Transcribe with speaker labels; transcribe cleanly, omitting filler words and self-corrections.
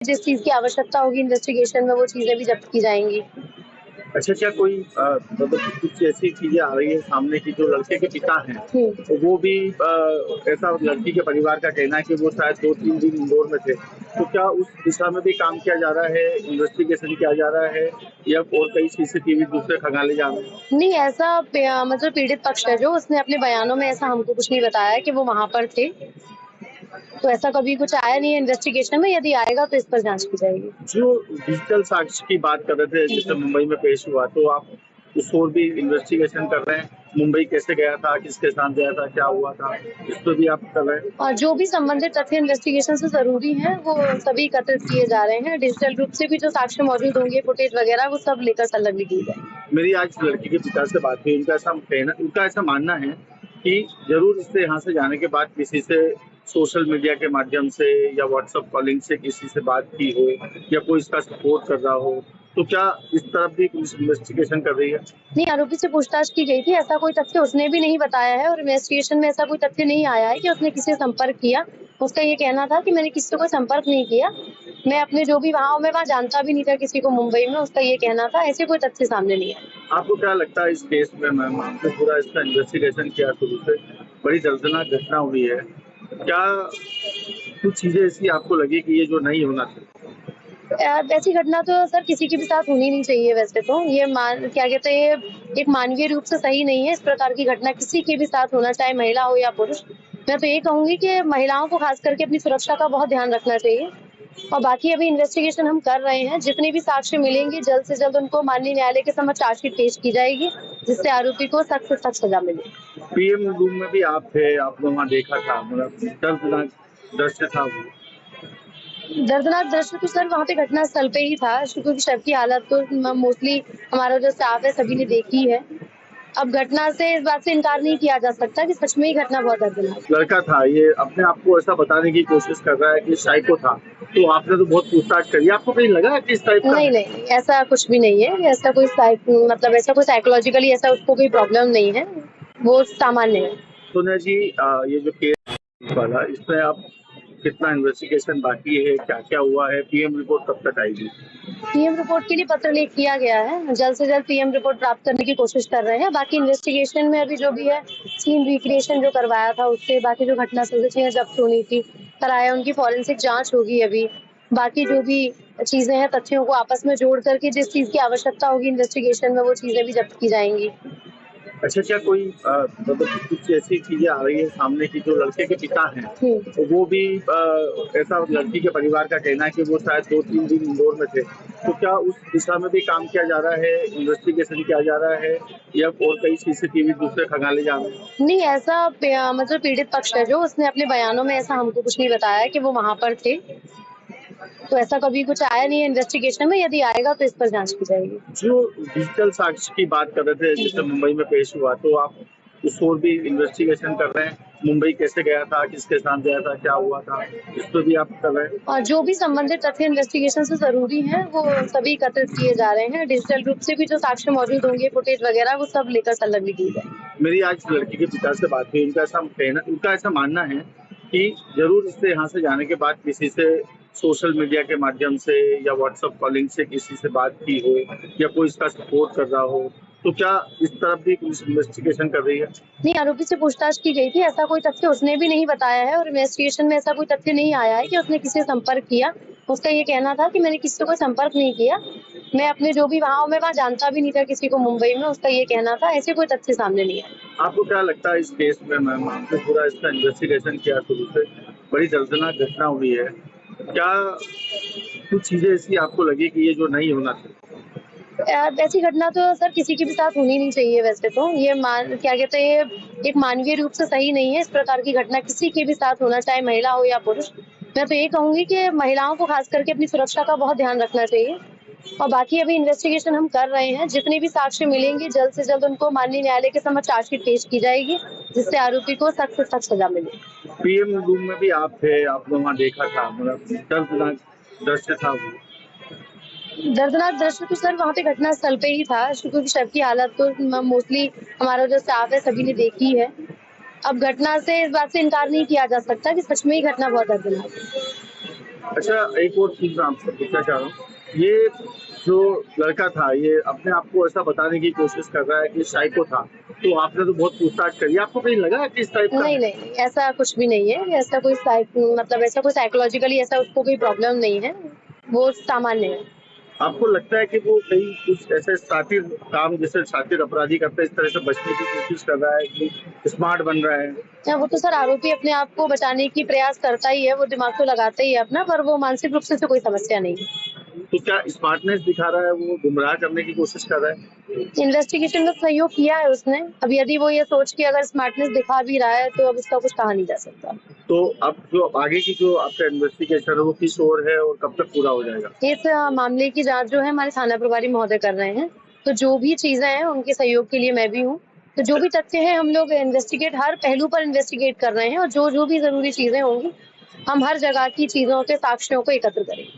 Speaker 1: जिस चीज़ की आवश्यकता होगी इन्वेस्टिगेशन में वो चीज़ें भी जब्त की जाएँगी।
Speaker 2: अच्छा, क्या कोई मतलब कुछ ऐसी चीजें आ रही है सामने की जो लड़के के पिता हैं,
Speaker 1: हुँ।
Speaker 2: तो वो भी ऐसा लड़की के परिवार का कहना है कि वो शायद 2-3 दिन इंदौर में थे। तो क्या उस दिशा में भी काम किया जा रहा है, इन्वेस्टिगेशन किया जा रहा है या और कई सीसीटीवी दूसरे खंगाले जा रहे हैं?
Speaker 1: नहीं ऐसा मतलब पीड़ित पक्ष है जो उसने अपने बयानों में ऐसा हमको कुछ नहीं बताया कि वो वहाँ पर थे। तो ऐसा कभी कुछ आया नहीं है इन्वेस्टिगेशन में, यदि आएगा तो इस पर जाँच की जाएगी।
Speaker 2: जो डिजिटल साक्ष्य की बात कर रहे थे, जैसे मुंबई में पेश हुआ, तो आप उस ओर भी इन्वेस्टिगेशन कर रहे हैं? मुंबई कैसे गया था, किसके साथ गया था, क्या हुआ था, इस पर भी आप कर रहे हैं?
Speaker 1: और जो भी संबंधित तथ्य इन्वेस्टिगेशन से ज़रूरी हैं, वो सभी एकत्रित किए जा रहे हैं। डिजिटल रूप से भी जो साक्ष्य मौजूद होंगे, फुटेज वगैरह, वो सब लेकर संलग्न की जाएगी।
Speaker 2: मेरी आज लड़की के पिता से बात हुई। उनका ऐसा मानना है कि जरूर इससे यहाँ से जाने के बाद किसी से सोशल मीडिया के माध्यम से या व्हाट्सएप कॉलिंग से किसी से बात की हो या कोई इसका सपोर्ट कर रहा हो, तो क्या इस तरफ भी पुलिस इन्वेस्टिगेशन कर रही है?
Speaker 1: नहीं, आरोपी से पूछताछ की गई थी, ऐसा कोई तथ्य उसने भी नहीं बताया है और इन्वेस्टिगेशन में ऐसा कोई तथ्य नहीं आया है कि उसने किसी से संपर्क किया। उसका ये कहना था कि मैंने किसी से कोई संपर्क नहीं किया। मैं अपने जो भी वहाँ हूँ, मैं वहाँ जानता भी नहीं था किसी को मुंबई में, उसका ये कहना था। ऐसे कोई तथ्य सामने नहीं आया।
Speaker 2: आपको क्या लगता है इस केस में? मैम, आपने पूरा इसका इन्वेस्टिगेशन किया शुरू से, बड़ी दर्दनाक घटना हुई है। क्या कुछ चीजें ऐसी आपको लगी कि ये जो नहीं होना चाहिए?
Speaker 1: ऐसी घटना तो सर किसी के भी साथ होनी नहीं चाहिए वैसे तो। ये क्या कहते हैं, ये एक मानवीय रूप से सही नहीं है। इस प्रकार की घटना किसी के भी साथ होना, चाहे महिला हो या पुरुष। मैं तो ये कहूँगी कि महिलाओं को खास करके अपनी सुरक्षा का बहुत ध्यान रखना चाहिए। और बाकी अभी इन्वेस्टिगेशन हम कर रहे हैं। जितने भी साक्ष्य मिलेंगे, जल्द से जल्द उनको माननीय न्यायालय के समक्ष चार्जशीट पेश की जाएगी, जिससे आरोपी को सख्त से सख्त सजा मिले।
Speaker 2: पीएम रूम में भी आप थे, आपने वहाँ देखा था, मतलब दर्दनाक दृश्य था वो।
Speaker 1: दर्दनाक दृश्य तो सर वहाँ पे घटना स्थल पे ही था, क्योंकि शव की हालत तो मोस्टली हमारा जो स्टाफ है सभी ने देखी है। अब घटना से इस बात से इनकार नहीं किया जा सकता कि सच में ही घटना बहुत दर्दनाक।
Speaker 2: लड़का था, ये अपने आप को ऐसा बताने की कोशिश कर रहा है कि साइको था, तो आपने तो बहुत पूछताछ करी, आपको कहीं लगा कि इस टाइप का
Speaker 1: नहीं
Speaker 2: है?
Speaker 1: नहीं नहीं, ऐसा कुछ भी नहीं है। ऐसा कोई मतलब ऐसा कोई साइकोलॉजिकली ऐसा उसको कोई प्रॉब्लम नहीं है। वो सामान्य है।
Speaker 2: सोनिया जी, ये जो केस वाला, इसमें अब कितना इन्वेस्टिगेशन बाकी है, क्या क्या हुआ है, पीएम रिपोर्ट कब तक आएगी?
Speaker 1: पीएम रिपोर्ट के लिए पत्र लिख किया गया है। जल्द से जल्द पीएम रिपोर्ट प्राप्त करने की कोशिश कर रहे हैं। बाकी इन्वेस्टिगेशन में अभी जो भी है, सीन रिक्रिएशन जो करवाया था उससे, बाकी जो घटना से चीजें जब्त होनी थी कराया, उनकी फॉरेंसिक जांच होगी अभी। बाकी जो भी चीजें हैं, तथ्यों को आपस में जोड़ करके जिस चीज की आवश्यकता होगी इन्वेस्टिगेशन में, वो चीजें भी जब्त की जाएंगी।
Speaker 2: अच्छा, क्या कोई मतलब कुछ ऐसी चीजें आ रही है सामने की जो लड़के के पिता हैं, तो वो भी ऐसा लड़की के परिवार का कहना है कि वो शायद 2-3 दिन इंदौर में थे। तो क्या उस दिशा में भी काम किया जा रहा है, इन्वेस्टिगेशन किया जा रहा है या और कई सीसीटीवी दूसरे खंगाले जा रहे हैं?
Speaker 1: नहीं ऐसा मतलब पीड़ित पक्ष है जो उसने अपने बयानों में ऐसा हमको कुछ नहीं बताया कि वो वहां पर थे। तो ऐसा कभी कुछ आया नहीं है इन्वेस्टिगेशन में, यदि आएगा तो इस पर जांच की जाएगी।
Speaker 2: जो डिजिटल साक्ष्य की बात कर रहे थे, जैसे मुंबई में पेश हुआ, तो आप उस ओर भी इन्वेस्टिगेशन कर रहे हैं? मुंबई कैसे गया था, किसके साथ गया था, क्या हुआ था, इस पर भी आप कर रहे हैं?
Speaker 1: और जो भी संबंधित तथ्य इन्वेस्टिगेशन से जरूरी हैं, वो सभी एकत्रित किए जा रहे हैं। डिजिटल रूप से भी जो साक्ष्य मौजूद होंगे, फुटेज वगैरह, वो सब लेकर संलग्न की जाएगी।
Speaker 2: मेरी आज लड़की के पिता से बात हुई। उनका ऐसा मानना है कि जरूर इससे यहाँ से जाने के बाद किसी से सोशल मीडिया के माध्यम से या व्हाट्सएप कॉलिंग से किसी से बात की हो या कोई इसका सपोर्ट कर रहा हो, तो क्या इस तरफ भी पुलिस इन्वेस्टिगेशन कर रही है?
Speaker 1: नहीं, आरोपी से पूछताछ की गई थी, ऐसा कोई तथ्य उसने भी नहीं बताया है और इन्वेस्टिगेशन में ऐसा कोई तथ्य नहीं आया है कि उसने किसी से संपर्क किया। उसका ये कहना था कि मैंने किसी से कोई संपर्क नहीं किया। मैं अपने जो भी वहाँ हूँ, मैं वहाँ जानता भी नहीं था किसी को मुंबई में, उसका ये कहना था। ऐसे कोई तथ्य सामने नहीं आया।
Speaker 2: आपको क्या लगता है इस केस में? मैम, आपने पूरा इसका इन्वेस्टिगेशन किया शुरू से, बड़ी दर्दनाक घटना हुई है। क्या कुछ चीजें ऐसी आपको लगी कि ये जो नहीं होना चाहिए?
Speaker 1: ऐसी घटना तो सर किसी के भी साथ होनी नहीं चाहिए वैसे तो। ये क्या कहते हैं, एक मानवीय रूप से सही नहीं है। इस प्रकार की घटना किसी के भी साथ होना, चाहे महिला हो या पुरुष। मैं तो ये कहूँगी कि महिलाओं को खास करके अपनी सुरक्षा का बहुत ध्यान रखना चाहिए। और बाकी अभी इन्वेस्टिगेशन हम कर रहे हैं। जितने भी साक्ष्य मिलेंगे, जल्द से जल्द उनको माननीय न्यायालय के समक्ष चार्जशीट पेश की जाएगी, जिससे आरोपी को सख्त से सख्त सजा मिले।
Speaker 2: पीएम रूम में भी आप थे, आपने वहाँ देखा था, मतलब दर्दनाक दृश्य था वो।
Speaker 1: दर्दनाक दृश्य तो सर वहाँ पे घटना स्थल पे ही था, क्योंकि शव की हालत तो मोस्टली हमारा जो स्टाफ है सभी ने देखी है। अब घटना से इस बात से इनकार नहीं किया जा सकता कि सच में ही घटना बहुत दर्दनाक है।
Speaker 2: अच्छा, एक और चीज मैं आपसे पूछना चाह रहा हूँ, ये जो लड़का था ये अपने आप को ऐसा बताने की कोशिश कर रहा है कि साइको था, तो आपने तो बहुत पूछताछ करी, आपको कहीं लगा कि इस टाइप का
Speaker 1: नहीं
Speaker 2: है?
Speaker 1: नहीं नहीं, ऐसा कुछ भी नहीं है। ऐसा कोई मतलब ऐसा कोई साइकोलॉजिकली ऐसा उसको कोई प्रॉब्लम नहीं है। वो सामान्य है।
Speaker 2: आपको लगता है कि वो कहीं कुछ ऐसे शातिर काम जैसे शातिर अपराधी करते हैं, इस तरह से बचने की कोशिश कर रहा है कि स्मार्ट बन रहा है?
Speaker 1: वो तो सर आरोपी अपने आप को बचाने की प्रयास करता ही है, वो दिमाग तो लगाता ही है अपना, पर वो मानसिक रूप से उसे कोई समस्या नहीं है।
Speaker 2: तो क्या स्मार्टनेस दिखा रहा है, वो गुमराह करने की कोशिश कर रहा है?
Speaker 1: इन्वेस्टिगेशन में सहयोग किया है उसने। अब यदि वो ये सोच के अगर स्मार्टनेस दिखा भी रहा है तो अब उसका कुछ कहा नहीं जा सकता।
Speaker 2: तो अब जो आगे की जो आपका इन्वेस्टिगेशन है वो किस ओर है और कब तक पूरा हो जाएगा?
Speaker 1: इस मामले की जांच जो है हमारे थाना प्रभारी महोदय कर रहे हैं। तो जो भी चीजें हैं उनके सहयोग के लिए मैं भी हूँ। तो जो भी तथ्य है हम लोग इन्वेस्टिगेट हर पहलू पर इन्वेस्टिगेट कर रहे हैं और जो जो भी जरूरी चीजें होंगी हम हर जगह की चीजों के साक्ष्यों को एकत्र करेंगे।